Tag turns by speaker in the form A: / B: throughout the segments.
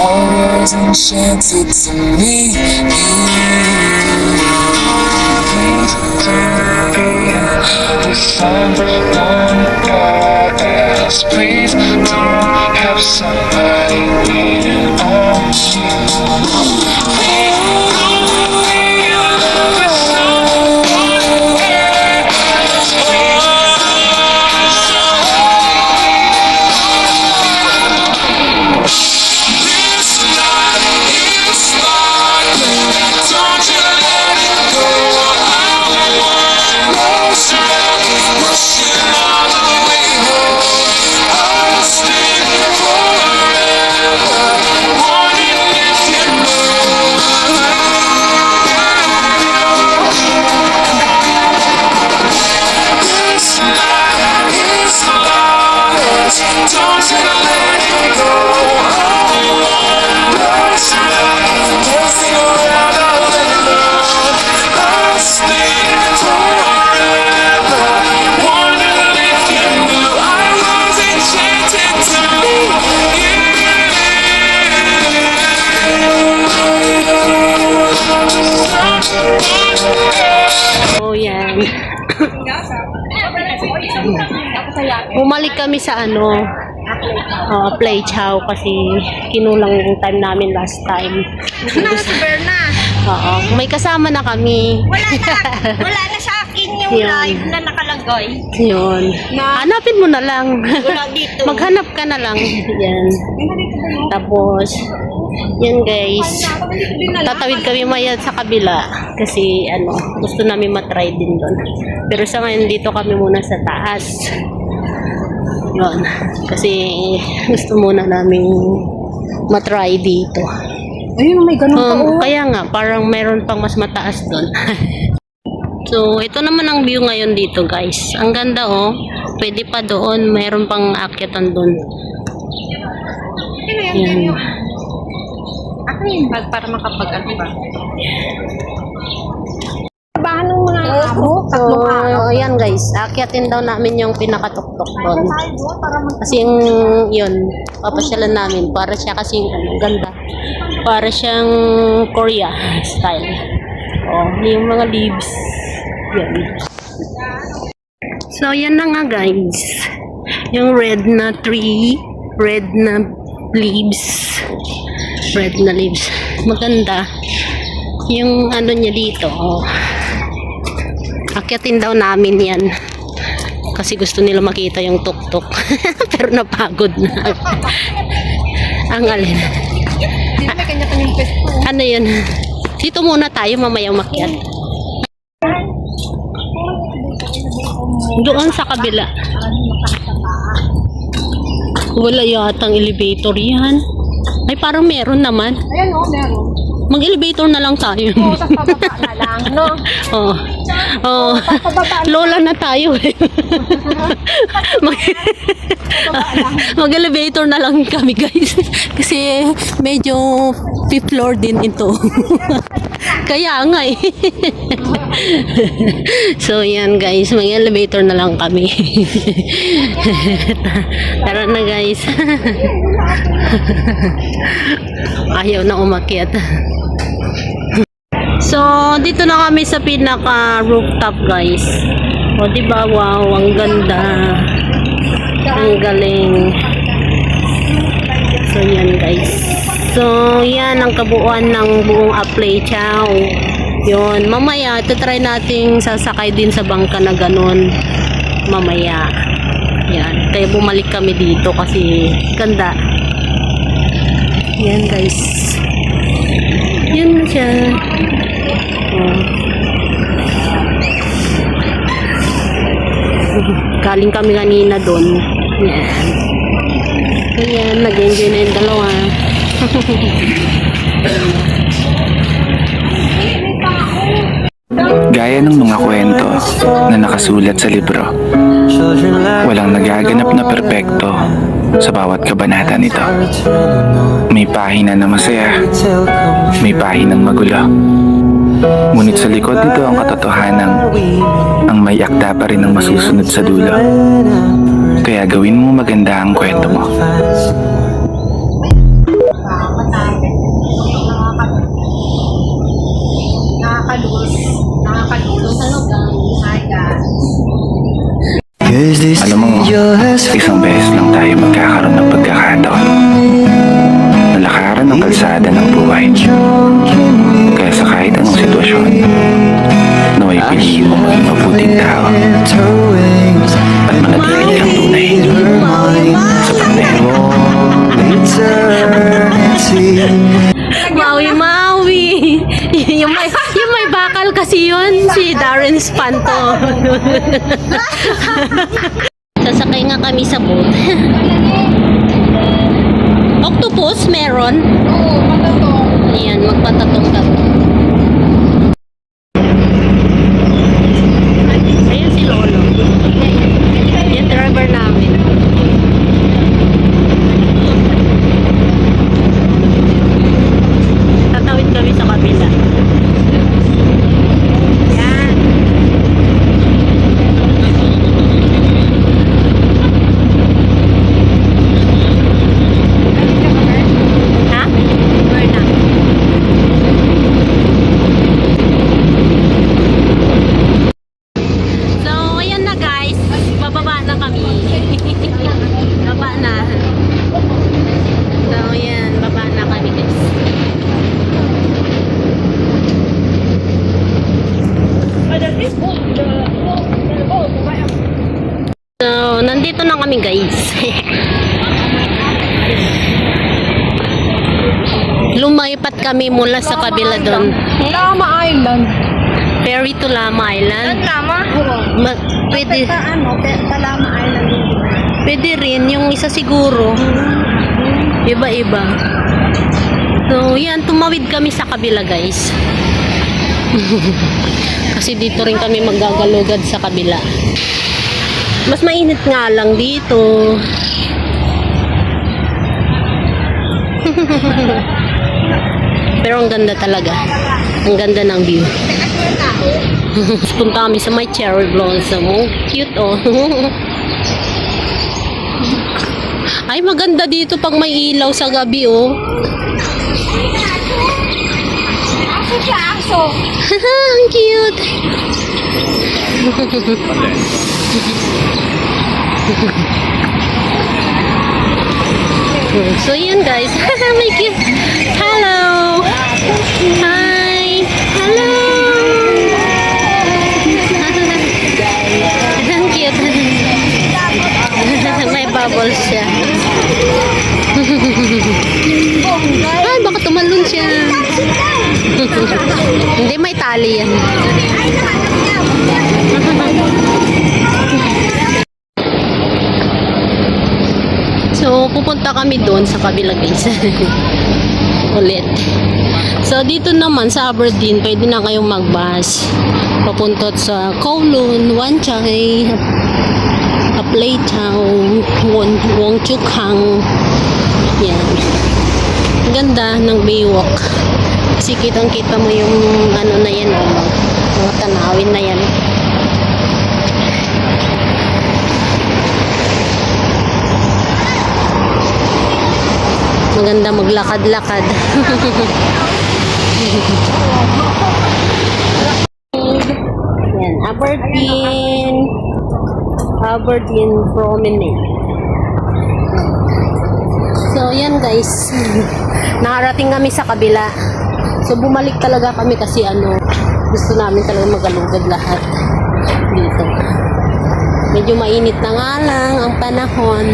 A: Always enchanted to me. To someone else, please don't have somebody waiting on you.
B: Oh, yan. Bumalik kami sa play chow kasi kinulang yung time namin last time. Oo, may kasama na kami.
C: Wala na sa akin yung
B: Yun.
C: live na nakalagay.
B: Yun. Hanapin mo na lang.
C: Wala dito.
B: Maghanap ka na lang. Yan. Tapos, yan guys. Tatawid kami maya sa kabila. Kasi, gusto namin matry din doon. Pero sa ngayon, dito kami muna sa taas. Yun. Kasi, gusto muna namin matry dito.
C: Ayun, may ganun pa.
B: Kaya nga, parang meron pang mas mataas doon. So, ito naman ang view ngayon dito, guys. Ang ganda, oh. Pwede pa doon. Meron pang akyatan doon. Yan.
C: Ako yung bag para makapag-ano ba? Bahan ng mga
B: So, ayan guys. Akyatin daw namin yung pinakatuktok doon. Kasi yun, papasyalan namin. Para siya kasing ganda. Para siyang Korea style. Oh, yung mga leaves. Yan. So, yan na nga guys. Yung red na tree. Red na leaves. Red na leaves. Maganda. Yung niya dito. Oh. Akyatin daw namin yan. Kasi gusto nila makita yung tuktok. Pero napagod na. Ang alin.
C: may kanya-kanyang pesto.
B: Ano yun? Dito muna tayo, mamaya umakyat. Doon sa kabila. Wala yatang elevator yan. Ay, parang meron naman.
C: Ayan meron.
B: Mag-elevator na lang tayo.
C: Oo, sa pababa na lang, no?
B: Oo. Oo. Lola na tayo eh. Mag-elevator na lang kami guys. Kasi medyo fifth floor din ito. Kaya nga eh. So yan guys, mag-elevator na lang kami. Tara na guys. Ayaw na umakyat. So, dito na kami sa pinaka rooftop guys. O diba, wow, ang ganda. Ang galing. So, yan guys. So, yan ang kabuuan ng buong Aplay Chow. Yun, mamaya, ito try nating sasakay din sa bangka na ganun. Mamaya. Yan, kaya bumalik kami dito kasi ganda. Yan guys. Yan siya. Oh. Galing kami kanina doon. Yan. Ayan, nag-enjoy na yung dalawa.
A: Gaya ng mga kwento na nakasulat sa libro, walang nagaganap na perpekto sa bawat kabanata nito. May pahina na masaya, may pahinang magulo. Ngunit sa likod nito ang katotohanan, ang may akda pa rin ang masusunod sa dulo. Kaya gawin mo maganda ang kwento mo.
C: Nakakalulong. Hello guys. Hi guys.
A: Alam mo, isang beses lang tayo magkakaroon ng pagkakataon. Nalakaran ng kalsada ng buhay. Kaya sa kahit anong sitwasyon, naway piliin mo maging mabuting tao at manatili kang tunay sa pagdero.
B: Maui! yung may bakal kasi yun, si Darren Spanto. Sasakay nga kami sa boat. Octopus, meron?
C: Oo, magandang.
B: Ayan, magpatatong kami. Ayan si Lolo. Yung driver namin. Tatawid kami sa kabila. Yan. Ha? Where na? So, ayan na guys. Bababa na kami. Baba na. So, ayan. Baba na kami guys. So, nandito na kami guys. Lumipat kami mula sa kabila doon.
C: Lama Island.
B: Ferry to Lama Island.
C: Lama? Oo.
B: Pwede,
C: Lama Island din.
B: pwede rin. Yung isa siguro. Iba-iba. So, yan. Tumawid kami sa kabila guys. Kasi dito rin kami magagalugad sa kabila. Mas mainit nga lang dito. Pero ang ganda talaga. Ang ganda ng view. Punta kami sa may cherry blossom. Oh, cute oh. Ay, maganda dito pag may ilaw sa gabi oh.
C: Aso siya, aso.
B: Ang cute. So yun guys. May cute. Hello. Hi. Hello. Ang cute. May bubbles siya. Ay, baka tumalun siya. Hindi, may tali yan. So, pupunta kami doon sa kabila guys. Ulit. So, dito naman sa Aberdeen, pwede na kayong mag-bus. Papuntot sa Kowloon, Wan Chai, a Playtown, Wong Chuk Hang. Yan. Ganda ng Baywalk. Kasi kitang-kita mo yung ano na yan, mga tanawin na yan. Maganda maglakad-lakad. Yan, Aberdeen Promenade. So, yan guys. Nakarating kami sa kabila. So, bumalik talaga kami kasi gusto namin talaga magalugad lahat dito. Medyo mainit na nga lang ang panahon.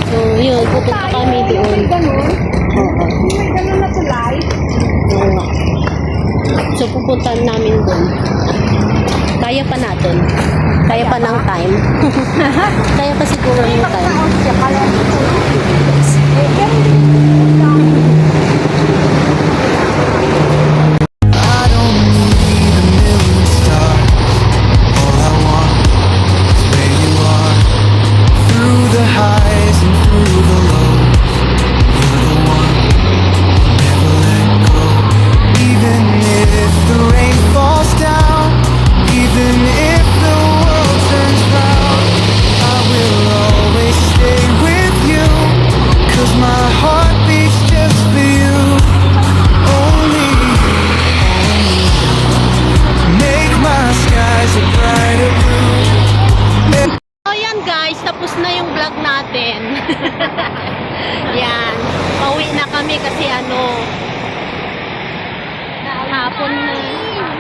B: So, yun. Pupunta kami doon. Oo.
C: Ganun na tulay.
B: Oo. So, pupunta namin doon. Kaya pa natin. Kaya pa ng time. Kaya pa siguro yung time.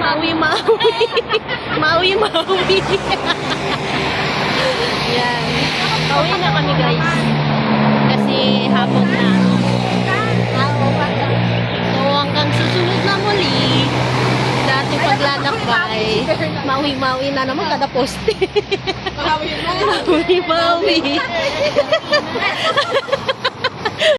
B: Maui, Maui. Maui, Maui. Yan. Pauwi na kami guys. Kasi hapon na. So hanggang susunod na muli. Dati paglalakbay. Maui, Maui na naman kada poste. Maui, Maui.